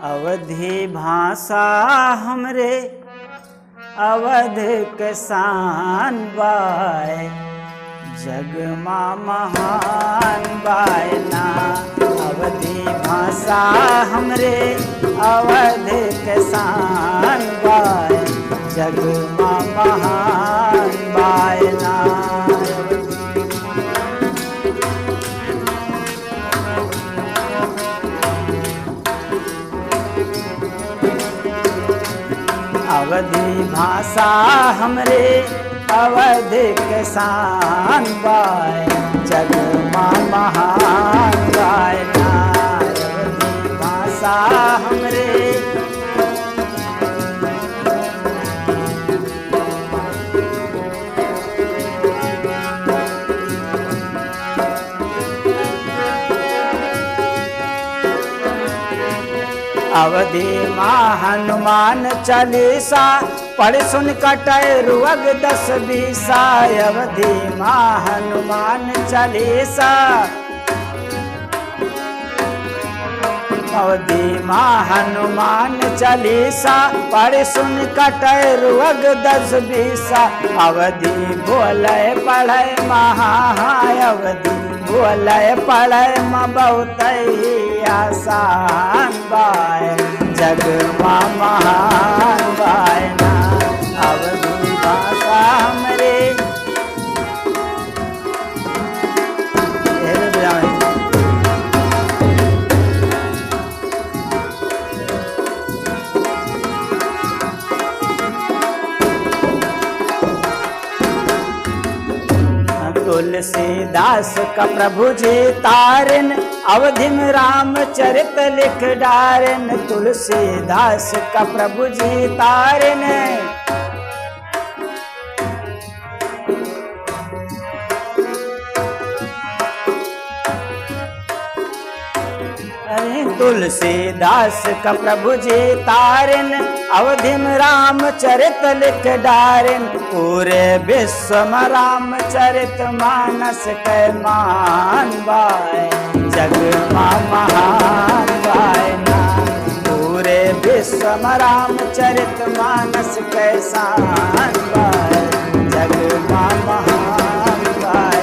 अवधि भाषा हमरे अवध के शान बाय, जग माँ महान बाय ना। अवधि भाषा हमरे अवध के शान बाय, जग माँ महान बाय ना। अवधि भाषा हमरे अवध के शान बाय, जग माँ महान बाय ना। अवधि भाषा हमरे अवधि माँ हनुमान चालीसा, पढ़ सुन कटे रुअग 10-20। अवधि माँ हनुमान चालीसा, अवधि माँ हनुमान चालीसा, पढ़ सुन कटे रुअग 10-20। अवधि बोले पढ़े महा, अवधि बोले पढ़े माँ बहुत आसान बाय, जग माँ महान बाय ना। अवधि भाषा हमरे तुलसीदास का प्रभु जी तारन, अवधि में रामचरित लिख डारन। तुलसीदास का प्रभु जी तारन, तुलसीदास का प्रभु जी तारन, अवधि में रामचरित लिख डारन। पूरे विश्व में रामचरित मानस के मान बाय, जग माँ महान बाय ना। पूरे विश्व में रामचरित मानस के शान बाय, जग माँ महान बाय।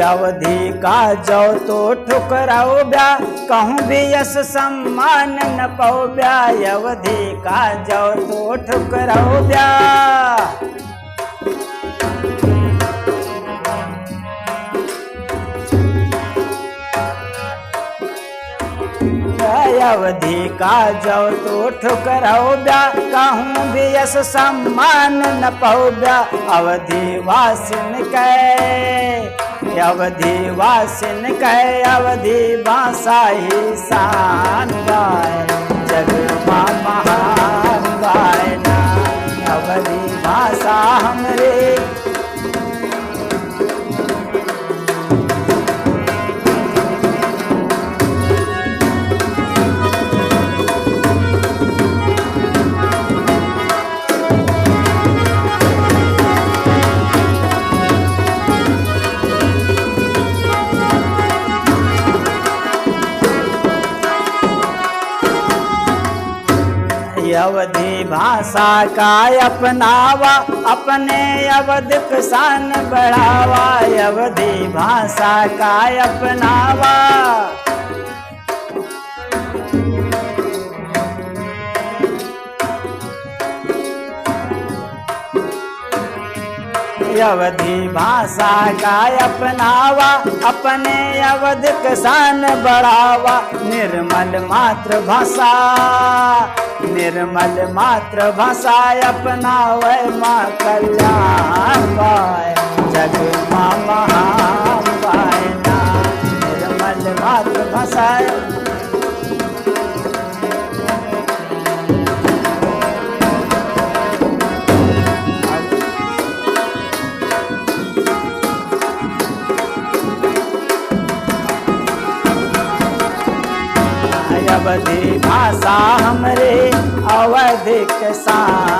अवधि का जो तो ठुकराओ ब्या, कहूँ भी यश सम्मान न पाओ ब्या। अवधि का जो तो ठुकराओ ब्या, अवधि का जो तो ठुकराओ ब्या, कहूँ भी यश सम्मान न पाओ ब्या। अवधि वासिन के, अवधि वासिन कहे अवधि भाषा ही शान गाय, जग माँ महान गाय ना। अवधि भाषा हमरे अवधि भाषा का अपनावा, अपने अवध शान बढ़ावा। अवधि भाषा का अपनावा, अवधि भाषा का अपनावा, अपने अवध शान बढ़ावा। निर्मल मातृभाषा, निर्मल मातृभाषा अपनावे माँ कल्याण बाय, जग माँ महान बाय ना। निर्मल मातृभाषा अवधि भाषा हमरे अवधि के शान।